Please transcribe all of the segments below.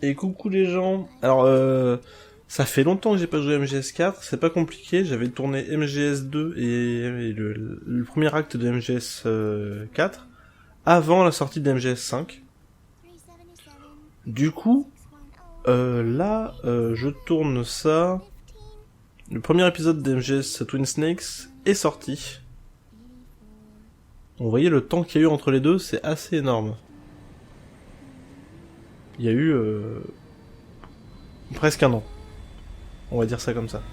Et coucou les gens. Alors, ça fait longtemps que j'ai pas joué à MGS4, c'est pas compliqué, j'avais tourné MGS2 et le premier acte de MGS4 avant la sortie de MGS5. Du coup, là, je tourne ça. Le premier épisode de MGS Twin Snakes est sorti. Vous voyez le temps qu'il y a eu entre les deux, c'est assez énorme. Il y a eu presque un an. On va dire ça comme ça.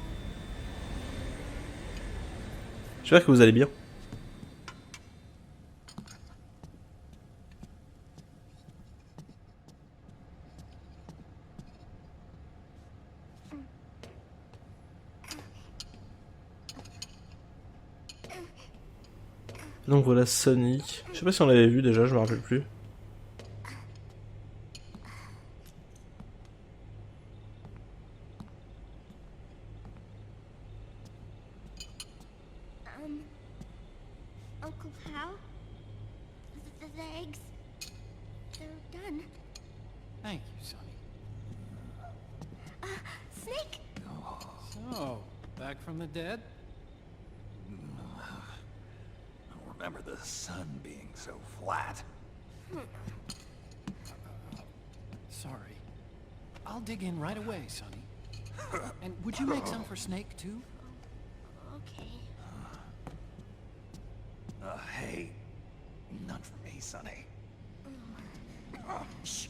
J'espère que vous allez bien. Donc voilà Sonic. Je sais pas si on l'avait vu déjà, je me rappelle plus. Uncle Hal? The eggs, they're done. Thank you, Sonny. Snake? So, back from the dead? I don't remember the sun being so flat. Sorry. I'll dig in right away, Sonny. And would you make some for Snake, too? Okay. Hey, none for me, Sonny. Shh.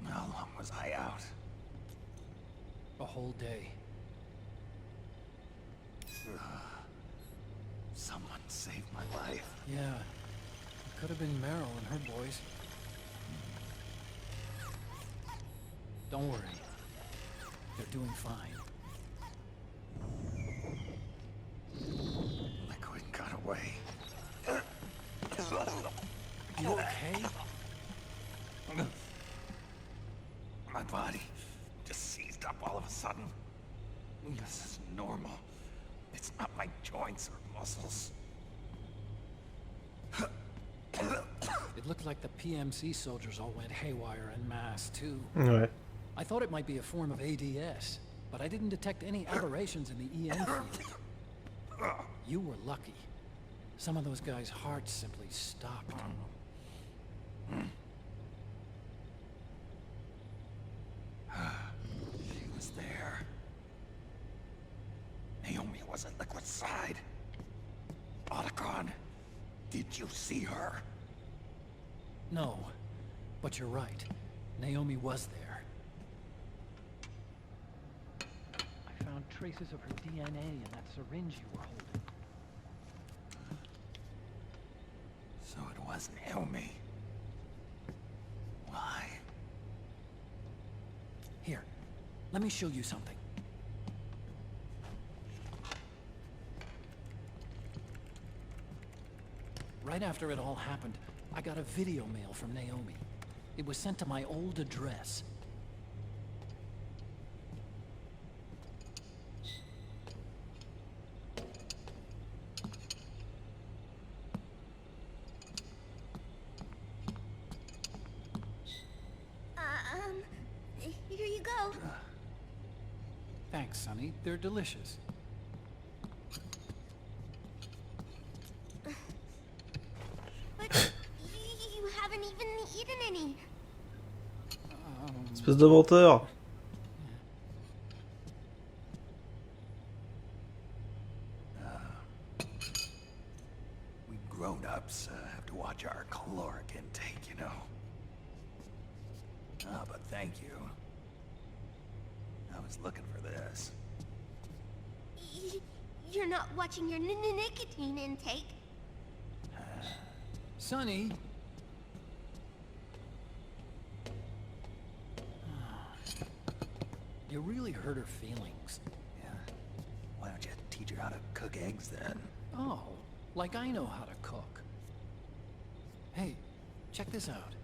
How long was I out? A whole day. Someone saved my life. Yeah. It could have been Meryl and her boys. Don't worry. They're doing fine. Liquid got away. You okay? My body just seized up all of a sudden. This is normal. It's not my joints or muscles. It looked like the PMC soldiers all went haywire en masse, too. Ouais. I thought it might be a form of ADS, but I didn't detect any aberrations in the EM field. You were lucky. Some of those guys' hearts simply stopped. She was there. Naomi was at Liquid's side. Otacon, did you see her? No, but you're right. Naomi was there. I found traces of her DNA in that syringe you were holding. So it was Naomi. Why? Here, let me show you something. Right after it all happened, I got a video mail from Naomi. It was sent to my old address. Here you go. Thanks, Sonny. They're delicious. But you haven't even eaten any. Espèce de menteur. We grown-ups have to watch our caloric intake, you know. Ah, but thank you. I was looking for this. You're not watching your nicotine intake. Sonny! You really hurt her feelings. Yeah. Why don't you teach her how to cook eggs then? Oh, like I know how to cook. Hey, check this out.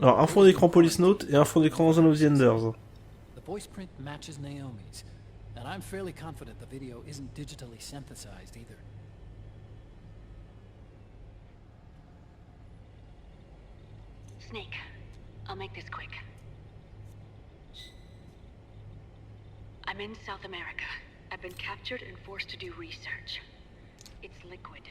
Alors un fond d'écran Police Note et un fond d'écran Zone of the Enders. The The voice print matches Naomi's, and I'm fairly confident the video isn't digitally synthesized either. Snake, I'll make this quick. I'm in South America. I've been captured and forced to do research. It's Liquid.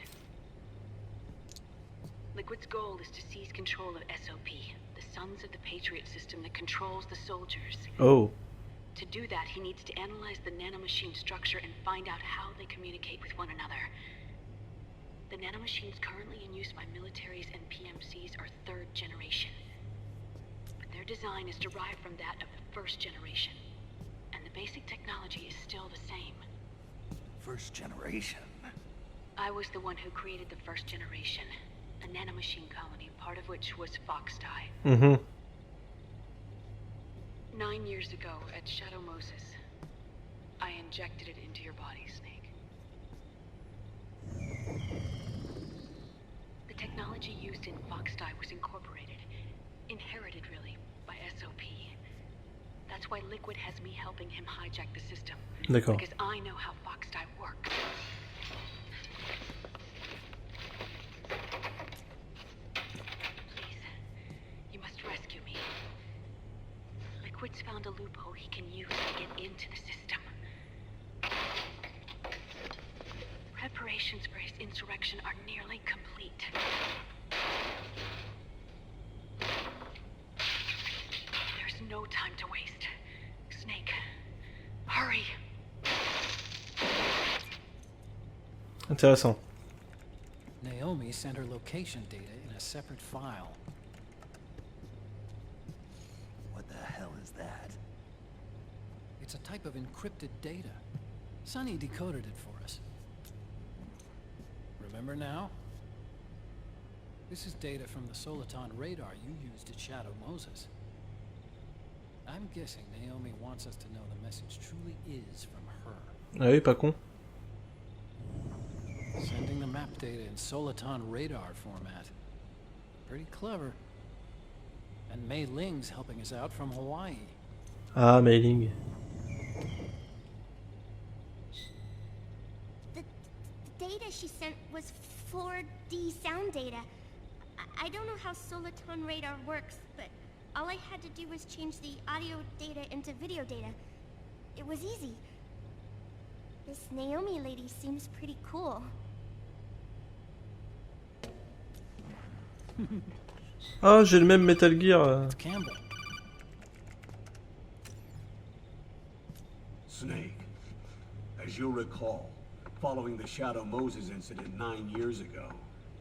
Liquid's goal is to seize control of SOP, the Sons of the Patriot system that controls the soldiers. Oh. To do that, he needs to analyze the nanomachine structure and find out how they communicate with one another. The nanomachines currently in use by militaries and PMCs are third generation. But their design is derived from that of the first generation. And the basic technology is still the same. First generation? I was the one who created the first generation. A nanomachine colony, part of which was Foxdie. Mm-hmm. 9 years ago, at Shadow Moses, I injected it into your body, Snake. The technology used in Foxdie was incorporated, inherited really, by SOP. That's why Liquid has me helping him hijack the system. D'accord. Because I know how Foxdie works. Please, you must rescue me. Liquid's found a loophole he can use to get into the system. Preparations for his insurrection are nearly complete. There's no time to waste. Snake, hurry. Intéressant. Naomi sent her location data in a separate file. What the hell is that? It's a type of encrypted data. Sonny decoded it for us. Remember now? This is data from the Soliton radar you used at Shadow Moses. I'm guessing Naomi wants us to know the message truly is from her. Ah oui, pas con. Sending the map data in Soliton radar format. Pretty clever. And Mei Ling's helping us out from Hawaii. Ah, mailing. The data she sent was 4D sound data. I don't know how Soliton radar works, but all I had to do was change the audio data into video data. It was easy. This Naomi lady seems pretty cool. Ah, j'ai le même Metal Gear. It's Campbell. Snake, as you'll recall, following the Shadow Moses incident 9 years ago,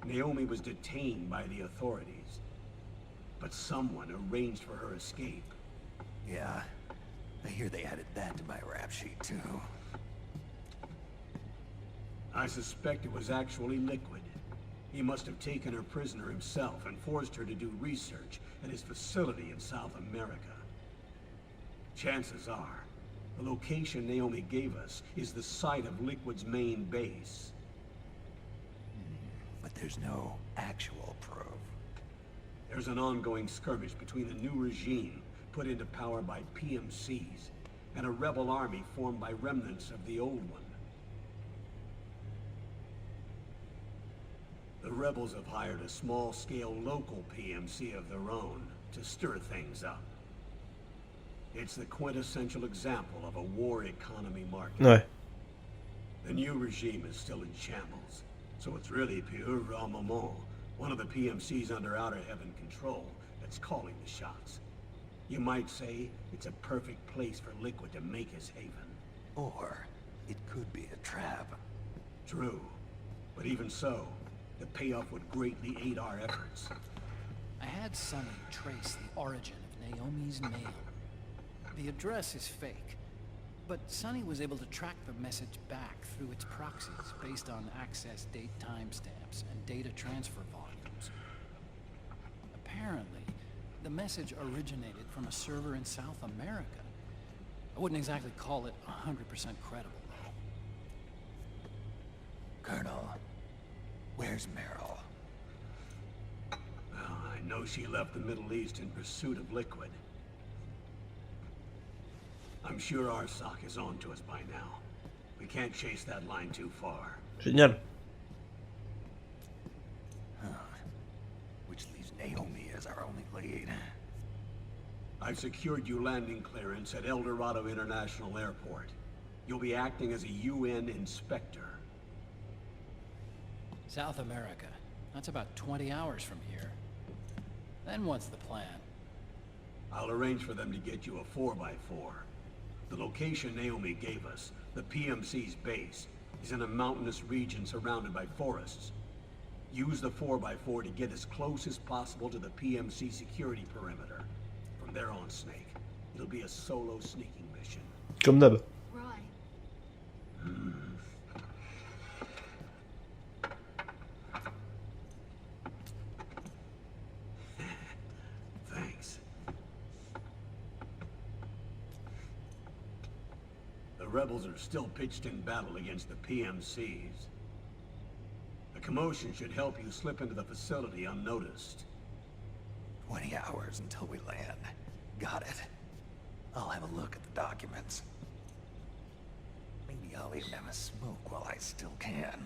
Naomi was detained by the authorities. But someone arranged for her escape. Yeah, I hear they added that to my rap sheet too. I suspect it was actually Liquid. He must have taken her prisoner himself and forced her to do research at his facility in South America. Chances are, the location Naomi gave us is the site of Liquid's main base. But there's no actual proof. There's an ongoing skirmish between a new regime put into power by PMCs and a rebel army formed by remnants of the old one. The rebels have hired a small-scale local PMC of their own to stir things up. It's the quintessential example of a war economy market. Ouais. The new regime is still in shambles, so it's really pure moment, one of the PMCs under Outer Heaven control, that's calling the shots. You might say it's a perfect place for Liquid to make his haven. Or it could be a trap. True, but even so, the payoff would greatly aid our efforts. I had Sonny trace the origin of Naomi's mail. The address is fake, but Sonny was able to track the message back through its proxies based on access date timestamps and data transfer volumes. Apparently, the message originated from a server in South America. I wouldn't exactly call it 100% credible, though. Colonel, where's Meryl? Well, I know she left the Middle East in pursuit of Liquid. I'm sure our Saga is on to us by now. We can't chase that line too far. Génial. Which leaves Naomi as our only lead. I've secured you landing clearance at El Dorado International Airport. You'll be acting as a UN inspector. South America. That's about 20 hours from here. Then what's the plan? I'll arrange for them to get you a 4x4. The location Naomi gave us, the PMC's base, is in a mountainous region surrounded by forests. Use the 4x4 to get as close as possible to the PMC security perimeter. From there on, Snake, it'll be a solo sneaking mission. Comme d'hab. Right. Thanks. The rebels are still pitched in battle against the PMCs. The commotion should help you slip into the facility unnoticed. 20 hours until we land. Got it. I'll have a look at the documents. Maybe I'll even have a smoke while I still can.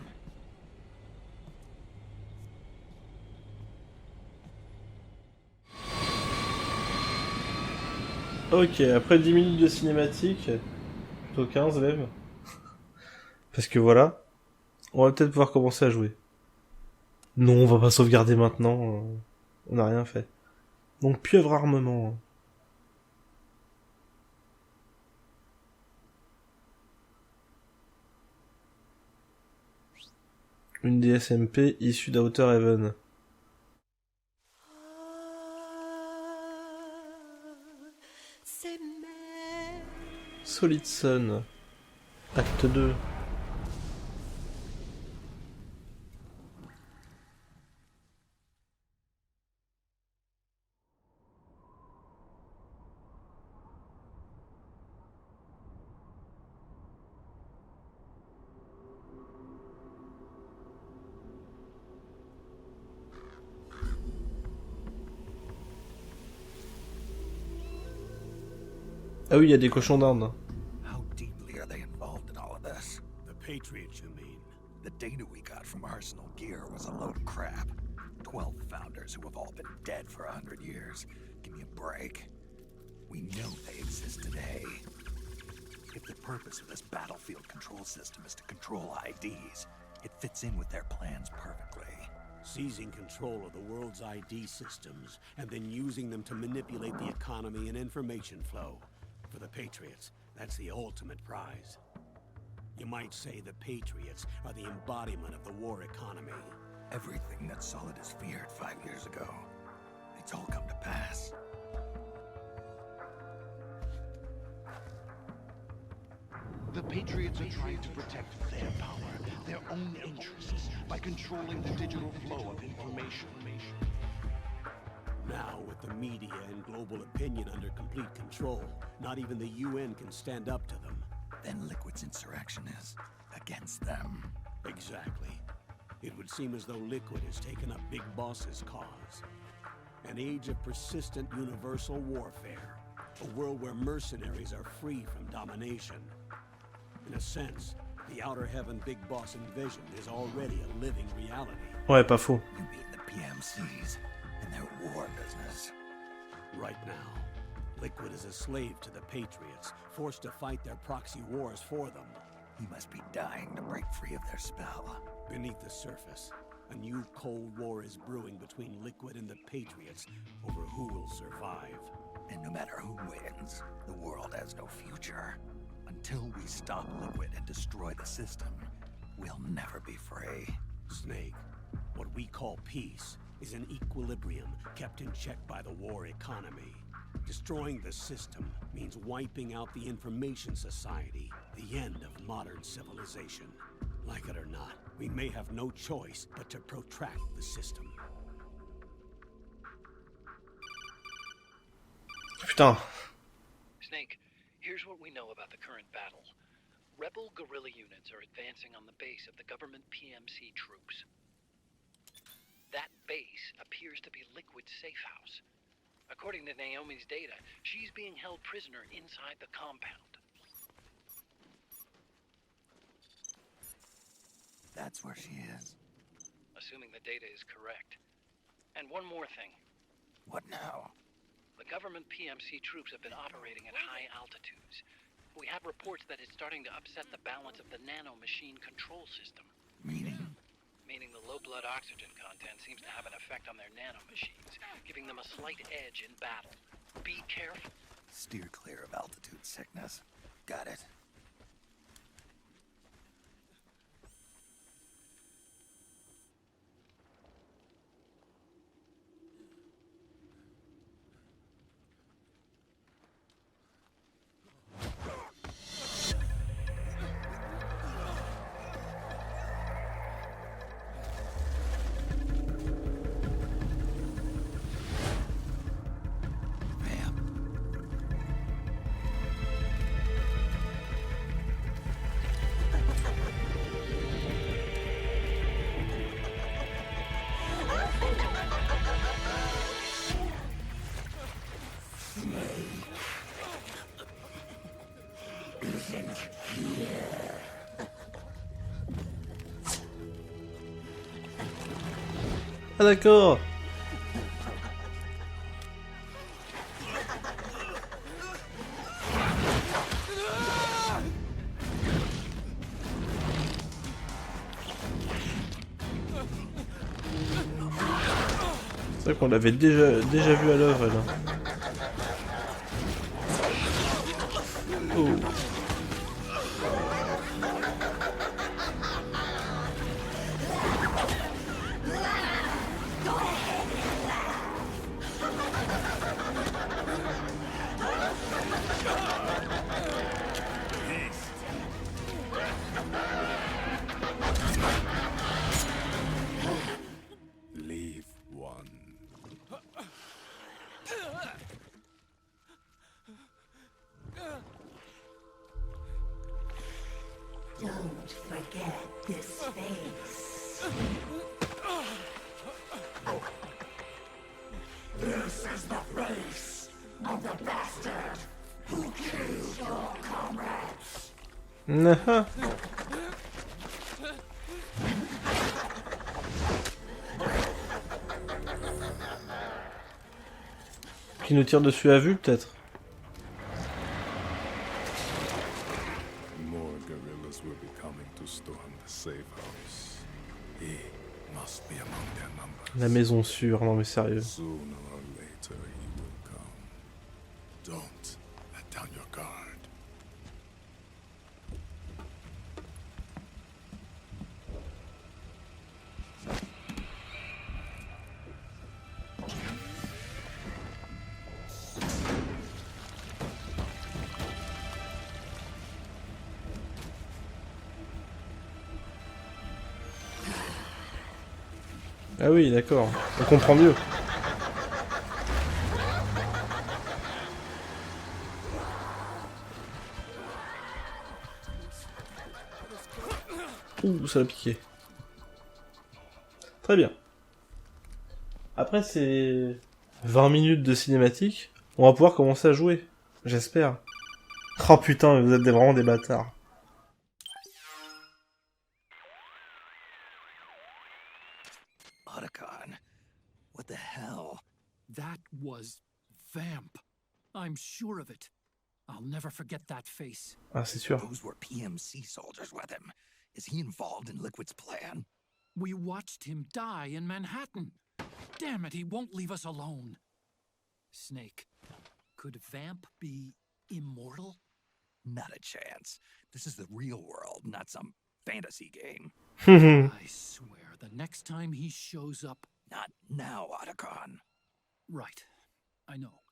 Ok, après 10 minutes de cinématique, plutôt 15 même. Parce que voilà, on va peut-être pouvoir commencer à jouer. Non, on va pas sauvegarder maintenant, on n'a rien fait. Donc pieuvre armement. Une DSMP issue d'Outer Heaven. Solid Sun. Acte 2. Ah oui, il y a des cochons d'Inde. How deeply are they involved in all of this? The Patriots, you mean? The data we got from Arsenal Gear was a load of crap. 12 founders who have all been dead for 100 years. Give me a break. We know they exist today. If the purpose of this battlefield control system is to control IDs, it fits in with their plans perfectly. Seizing control of the world's ID systems, and then using them to manipulate the economy and information flow. For the Patriots, that's the ultimate prize. You might say the Patriots are the embodiment of the war economy. Everything that Solid has feared 5 years ago, it's all come to pass. The Patriots are trying to protect their power, their own interests, by controlling the digital flow of information. Now, with the media and global opinion under complete control, not even the UN can stand up to them. Then Liquid's insurrection is against them. Exactly. It would seem as though Liquid has taken up Big Boss's cause. An age of persistent universal warfare. A world where mercenaries are free from domination. In a sense, the Outer Heaven Big Boss envisioned is already a living reality. Ouais, pas faux. You mean the PMCs and their war business? Right now, Liquid is a slave to the Patriots, forced to fight their proxy wars for them. He must be dying to break free of their spell. Beneath the surface, a new Cold War is brewing between Liquid and the Patriots over who will survive. And no matter who wins, the world has no future. Until we stop Liquid and destroy the system, we'll never be free. Snake, what we call peace is an equilibrium kept in check by the war economy. Destroying the system means wiping out the information society, the end of modern civilization. Like it or not, we may have no choice but to protract the system. Putain. Snake, here's what we know about the current battle. Rebel guerrilla units are advancing on the base of the government PMC troops. That base appears to be Liquid's safe house. According to Naomi's data, she's being held prisoner inside the compound. That's where she is. Assuming the data is correct. And one more thing. What now? The government PMC troops have been operating at high altitudes. We have reports that it's starting to upset the balance of the nano-machine control system. Meaning? Meaning the low blood oxygen content seems to have an effect on their nano-machines, giving them a slight edge in battle. Be careful. Steer clear of altitude sickness. Got it. Ah d'accord. C'est vrai qu'on l'avait déjà vu à l'œuvre là. Oh. Leave one. Don't forget this face. This is the face of the bastard who killed your comrades. Nah. Qui nous tire dessus à vue peut-être. More guerrillas will be coming to storm the safe house. He must be among their numbers. La maison sûre, non mais sérieux. Sooner or later he will come. Don't let down your guard. Ah oui, d'accord. On comprend mieux. Ouh, ça l'a piqué. Très bien. Après ces 20 minutes de cinématique, on va pouvoir commencer à jouer. J'espère. Oh putain, mais vous êtes vraiment des bâtards. Otacon. What the hell? That was Vamp. I'm sure of it. I'll never forget that face. Ah, c'est sûr. Those were PMC soldiers with him. Is he involved in Liquid's plan? We watched him die in Manhattan. Damn it, he won't leave us alone. Snake, could Vamp be immortal? Not a chance. This is the real world, not some fantasy game. I swear, the next time he shows up... Not now, Otacon. Right, I know.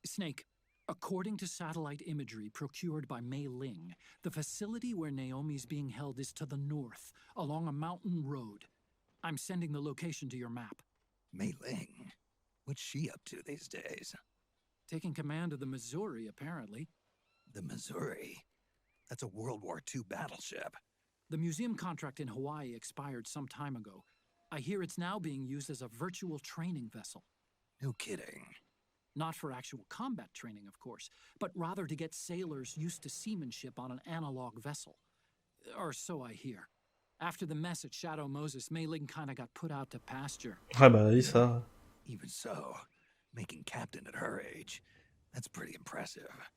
Snake, according to satellite imagery procured by Mei Ling, the facility where Naomi's being held is to the north, along a mountain road. I'm sending the location to your map. Mei Ling? What's she up to these days? Taking command of the Missouri, apparently. The Missouri? That's a World War II battleship. The museum contract in Hawaii expired some time ago. I hear it's now being used as a virtual training vessel. No kidding. Not for actual combat training, of course, but rather to get sailors used to seamanship on an analog vessel. Or so I hear. After the mess at Shadow Moses, Mei Ling kinda got put out to pasture. Ah bah oui, ça. Even so, making captain at her age, that's pretty impressive.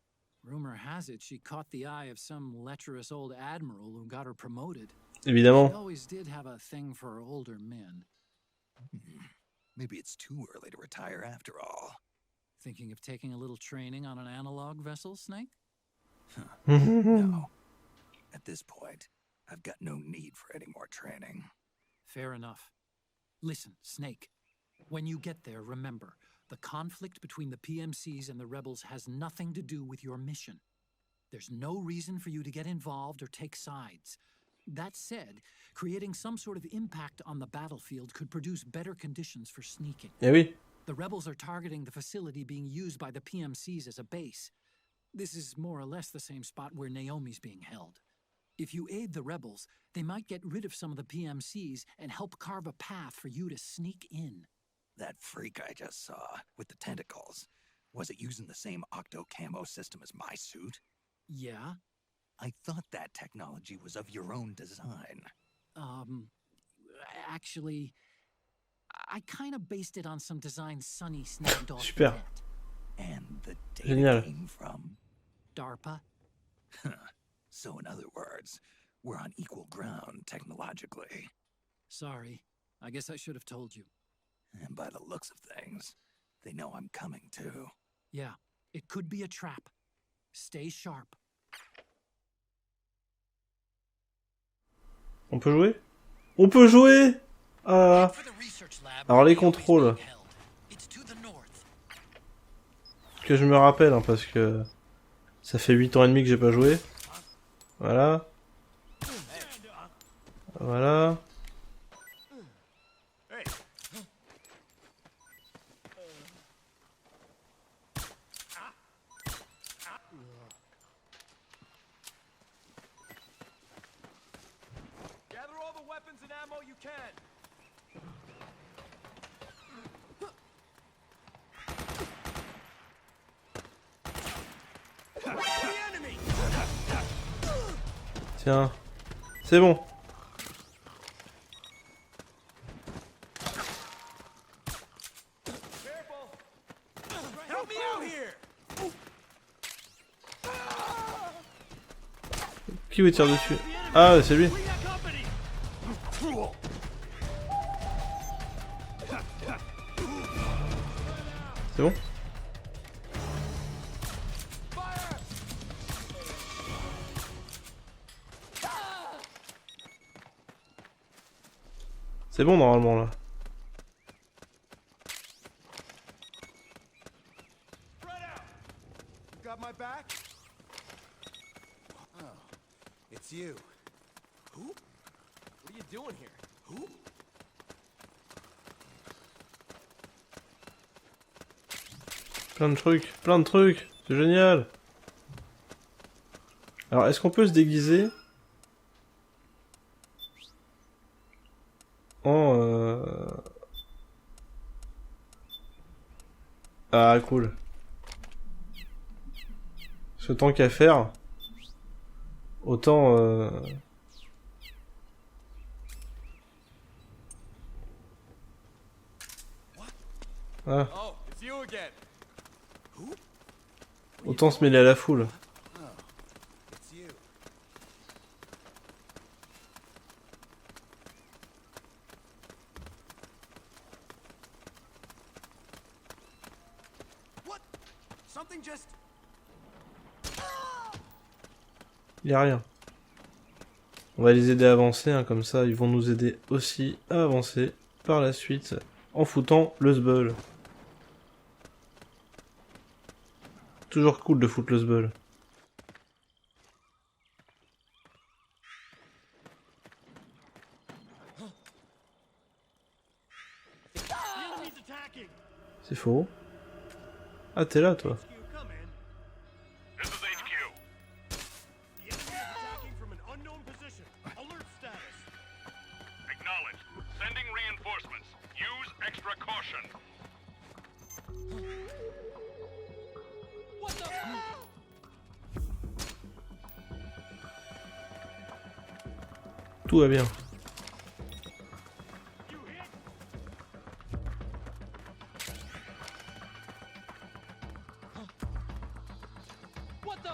Rumor has it she caught the eye of some lecherous old admiral who got her promoted. She Évidemment. always did have a thing for older men. Maybe it's too early to retire after all. Thinking of taking a little training on an analog vessel, Snake? No. At this point, I've got no need for any more training. Fair enough. Listen, Snake. When you get there, remember, the conflict between the PMCs and the rebels has nothing to do with your mission. There's no reason for you to get involved or take sides. That said, creating some sort of impact on the battlefield could produce better conditions for sneaking. Eh oui. The rebels are targeting the facility being used by the PMCs as a base. This is more or less the same spot where Naomi's being held. If you aid the rebels, they might get rid of some of the PMCs and help carve a path for you to sneak in. That freak I just saw, with the tentacles, was it using the same octo-camo system as my suit? Yeah? I thought that technology was of your own design. Actually, I kind of based it on some designs Sunny snagged off the Super. net. And the data Génial. came from... DARPA? So in other words, we're on equal ground technologically. Sorry, I guess I should have told you. And by the looks of things, they know I'm coming too. Yeah, it could be a trap. Stay sharp. On peut jouer? On peut jouer! Ah. Alors les contrôles. Que je me rappelle, hein, parce que ça fait 8 ans et demi que j'ai pas joué. Voilà. Voilà. Gather all the weapons and ammo you can. Tiens. C'est bon. Help me out here. Qui vous tire dessus? Ah, c'est lui. We got company. C'est bon? C'est bon normalement là. Spread out. You got my back? Oh, it's you. Who? What are you doing here? Who? Plein de trucs, c'est génial. Alors, est-ce qu'on peut se déguiser en... Ah, cool. Parce que tant qu'à faire, autant... Ah. Oh, it's you again. Who? Autant se mêler à la foule. Oh, it's you. What? Something just... Il y a rien. On va les aider à avancer, hein, comme ça ils vont nous aider aussi à avancer par la suite en foutant le sbul. Toujours cool de foutre le sbul. C'est faux. Ah, t'es là toi. This is HQ. The enemy is attacking from an unknown position. Alert status. Acknowledged. Sending reinforcements. Use extra caution. Tout va bien. What the?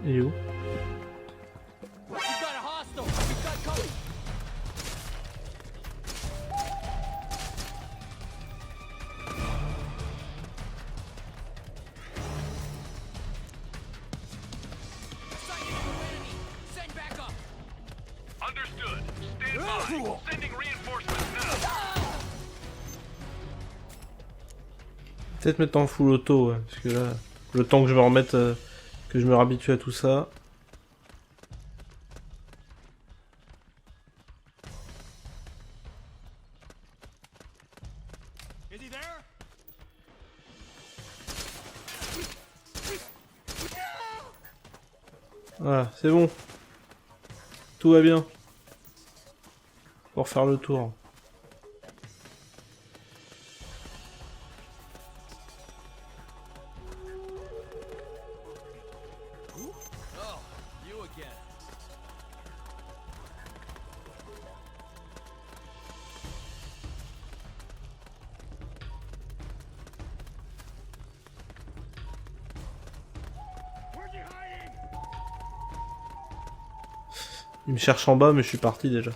Il est où? We've got a hostile. We've got cover. Sighted a new enemy. Send back up. Understood. Stand by. Sending reinforcements now. Peut-être mettre en full auto, ouais, parce que là, le temps que je me remette, que je me réhabitue à tout ça. Is he there? Voilà, c'est bon. Tout va bien. Pour faire le tour. Oh, you again. Where's he hiding? Il me cherche en bas, mais je suis parti déjà.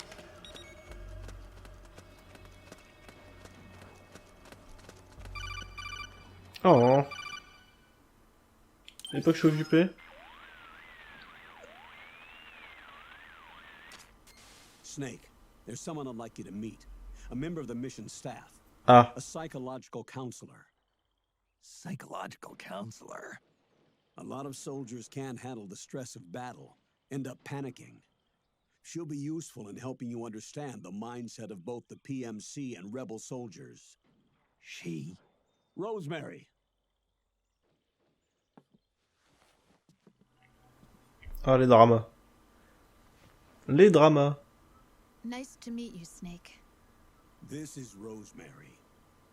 Oh. Et pas que je suis occupé. Snake, there's someone I'd like you to meet. A member of the mission staff. Ah. A psychological counselor. Psychological counselor. A lot of soldiers can't handle the stress of battle, end up panicking. She'll be useful in helping you understand the mindset of both the PMC and rebel soldiers. She? Rosemary. Ah, les dramas. Les dramas. Nice to meet you, Snake. This is Rosemary.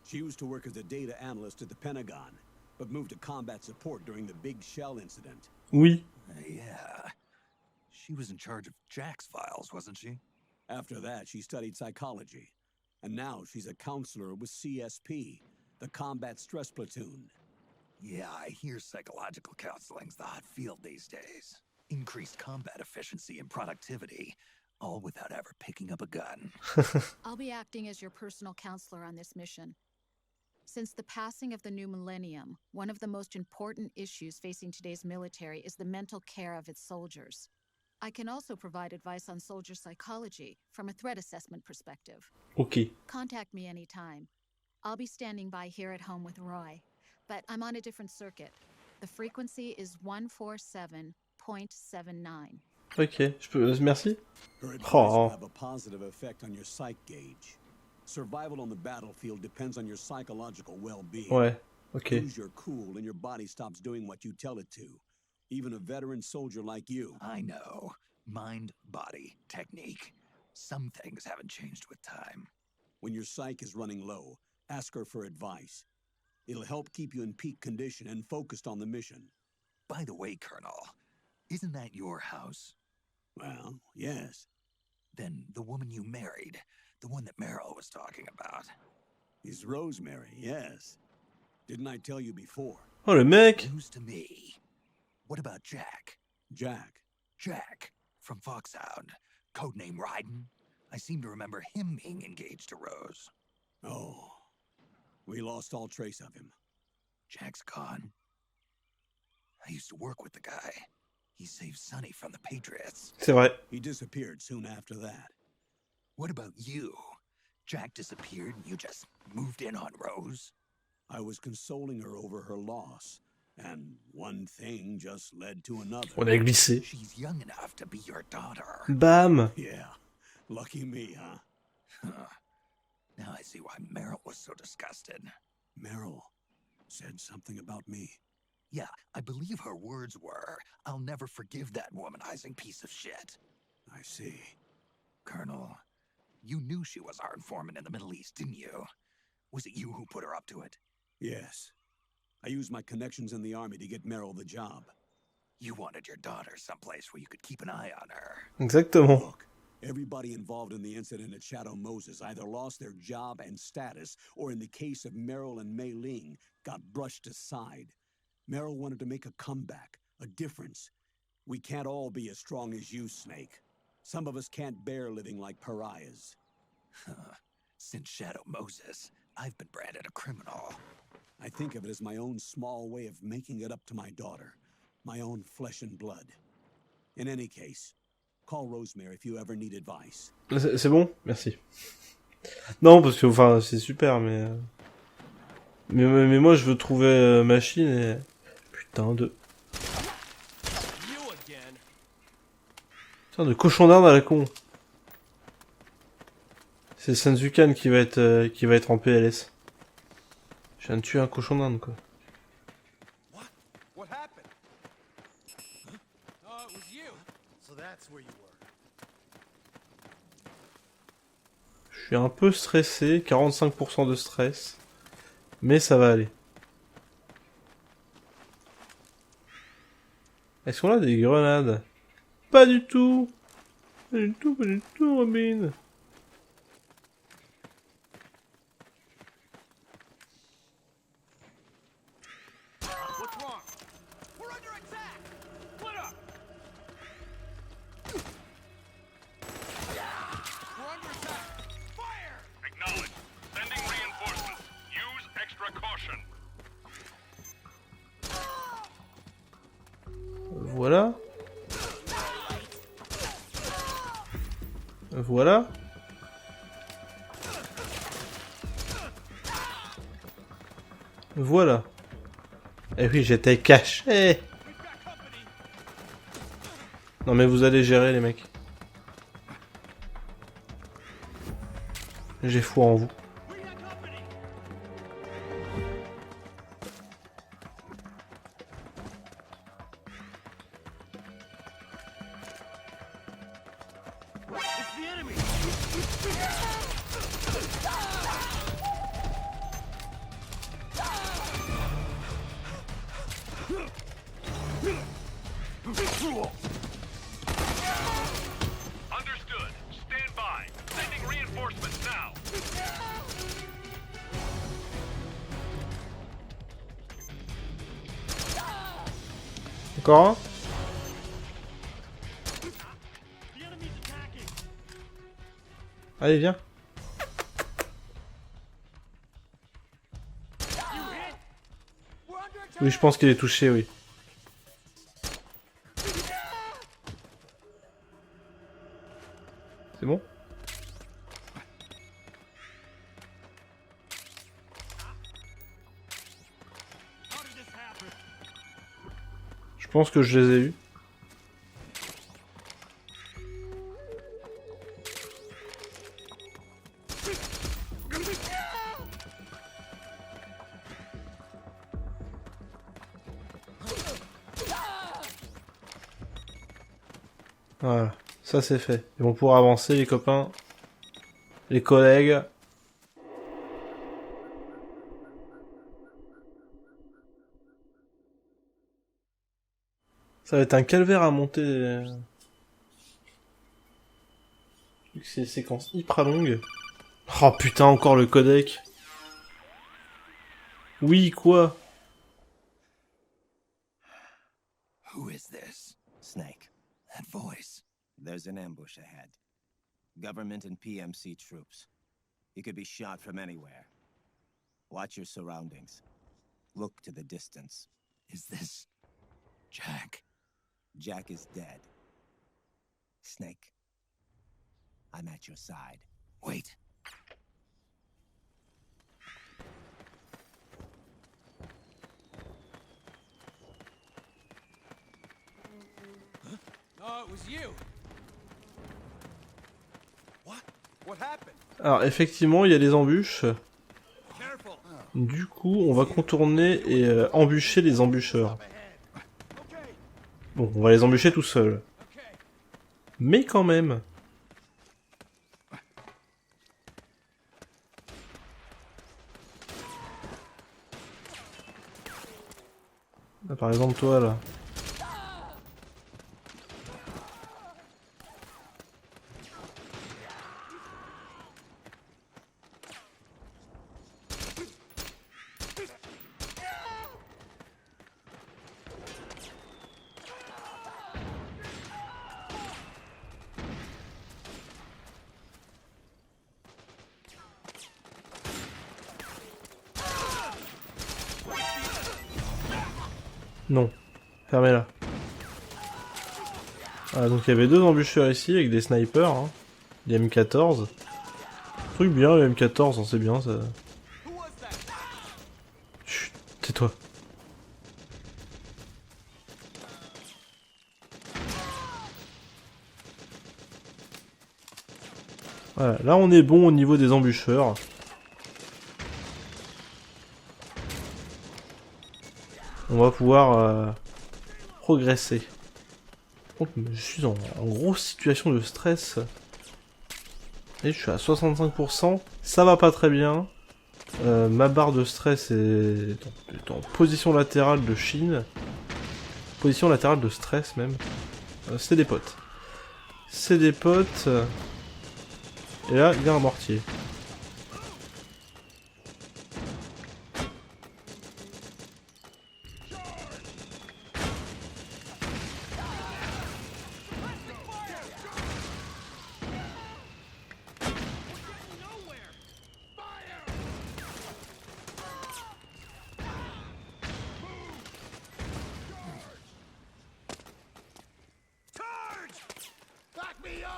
She used to work as a data analyst at the Pentagon, but moved to combat support during the Big Shell incident. Oui. Yeah. She was in charge of Jack's files, wasn't she? After that, she studied psychology. And now she's a counselor with CSP, the Combat Stress Platoon. Yeah, I hear psychological counseling's the hot field these days. Increased combat efficiency and productivity, all without ever picking up a gun. I'll be acting as your personal counselor on this mission. Since the passing of the new millennium, one of the most important issues facing today's military is the mental care of its soldiers. I can also provide advice on soldier psychology from a threat assessment perspective. Ok. Contact me anytime. I'll be standing by here at home with Roy, but I'm on a different circuit. The frequency is 147.79. Ok, je peux... Merci. Her advice Oh. will have a positive effect on your psych gauge. Survival on the battlefield depends on your psychological well-being. Ouais, ok. Lose your cool and your body stops doing what you tell it to. Even a veteran soldier like you. I know. Mind, body, technique. Some things haven't changed with time. When your psyche is running low, ask her for advice. It'll help keep you in peak condition and focused on the mission. By the way, Colonel, isn't that your house? Well, yes. Then the woman you married, the one that Meryl was talking about. Is Rosemary, yes. Didn't I tell you before? Oh, le mec. News to me. What about Jack? Jack. Jack, from Foxhound. Codename Ryden. I seem to remember him being engaged to Rose. Oh. We lost all trace of him. Jack's gone. I used to work with the guy. He saved Sonny from the Patriots. C'est vrai. He disappeared soon after that. What about you? Jack disappeared and you just moved in on Rose? I was consoling her over her loss, and one thing just led to another. On a glissé. She's young enough to be your daughter. Bam. Yeah. Lucky me, huh? Now I see why Meryl was so disgusted. Meryl. Said something about me. Yeah, I believe her words were, "I'll never forgive that womanizing piece of shit." I see. Colonel, you knew she was our informant in the Middle East, didn't you? Was it you who put her up to it? Yes. I used my connections in the army to get Meryl the job. You wanted your daughter someplace where you could keep an eye on her. Exactement. Look, everybody involved in the incident at Shadow Moses either lost their job and status, or in the case of Meryl and Mei Ling, got brushed aside. Meryl wanted to make a comeback, a difference. We can't all be as strong as you, Snake. Some of us can't bear living like pariahs. Since Shadow Moses, I've been branded a criminal. I think of it as my own small way of making it up to my daughter. My own flesh and blood. In any case, call Rosemary if you ever need advice. C'est bon? Merci. Non, parce que enfin, c'est super, mais moi je veux trouver Machine et... Putain de... Putain de cochon d'Inde à la con. C'est Senzukan qui va être en PLS. Je viens de tuer un cochon d'Inde, quoi. What happened? Oh, it was you. So that's where you were. Je suis un peu stressé, 45% de stress. Mais ça va aller. Est-ce qu'on a des grenades? Pas du tout! Pas du tout, Robin! What's wrong? We're under attack. Split up. We're under attack. Fire! Acknowledge. Sending reinforcements. Use extra caution. Voilà. Voilà. Voilà. Eh oui, j'étais caché. Non mais vous allez gérer les mecs. J'ai foi en vous. It's the enemy. Understood. Stand by. Sending reinforcements now. Encore un? The enemy's attacking. Allez, viens. Oui, je pense qu'il est touché, oui. C'est bon? Je pense que je les ai eus. Voilà, ça c'est fait. Ils vont pouvoir avancer les copains, les collègues. Ça va être un calvaire à monter. Vu que c'est des séquences hyper longues. Oh putain, encore le codec. Oui, quoi? Who is this? Snake. That voice. There's an ambush ahead. Government and PMC troops. You could be shot from anywhere. Watch your surroundings. Look to the distance. Is this... Jack? Jack is dead. Snake. I'm at your side. Wait. Oh, it was you. What? What happened? Alors effectivement, il y a des embûches. Careful. Du coup, on va contourner et embûcher les embûcheurs. Bon, on va les embûcher tout seul. Mais quand même. Là, par exemple, toi, là. Non. Fermez-la. Ah, donc il y avait deux embûcheurs ici avec des snipers, hein. Des M14. Truc bien, le M14, on sait bien ça. Chut, tais-toi. Voilà, là on est bon au niveau des embûcheurs. On va pouvoir progresser. Par contre, je suis en grosse situation de stress. Et je suis à 65%. Ça va pas très bien. Ma barre de stress est en position latérale de Chine. Position latérale de stress même. C'est des potes. C'est des potes. Et là, il y a un mortier.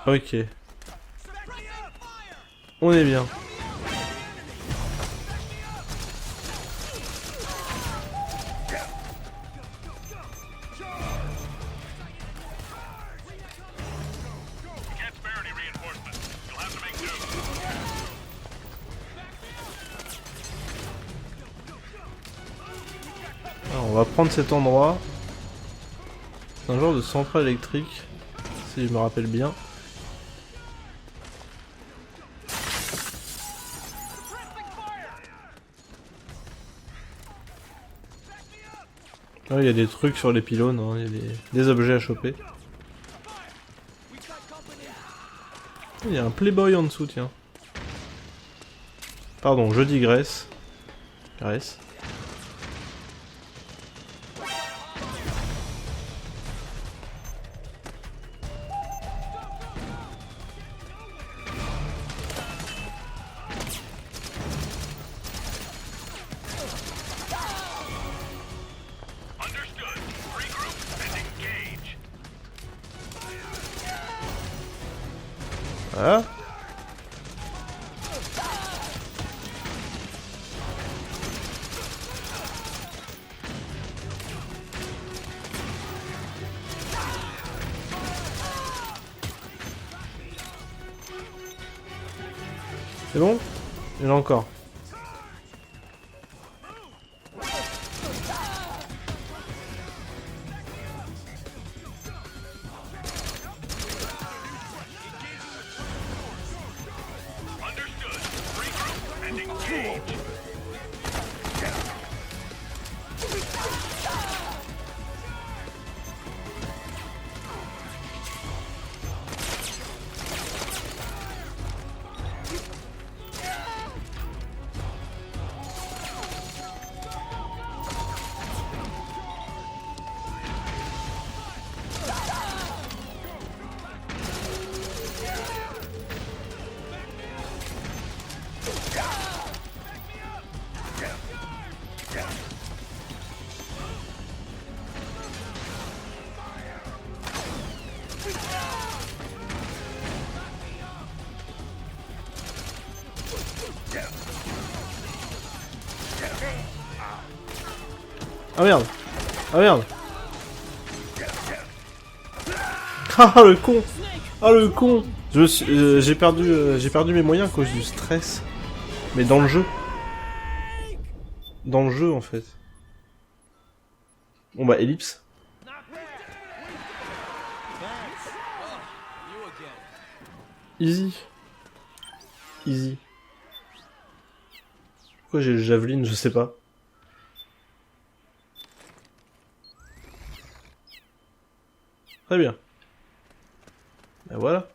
Ok. On est bien. Alors, on va prendre cet endroit. C'est un genre de centrale électrique, si je me rappelle bien. Ah, il y a des trucs sur les pylônes, hein. Il y a des objets à choper. Il y a un Playboy en dessous, tiens. Pardon, je digresse. Grèce. Voilà. C'est bon? Il y en a encore. Ah merde! Ah merde! Ah le con! Ah le con! J'ai perdu mes moyens à cause du stress. Mais dans le jeu. dans le jeu en fait. Bon bah ellipse. Easy. Easy. Pourquoi j'ai le javelin, je sais pas. Très bien. Ben voilà.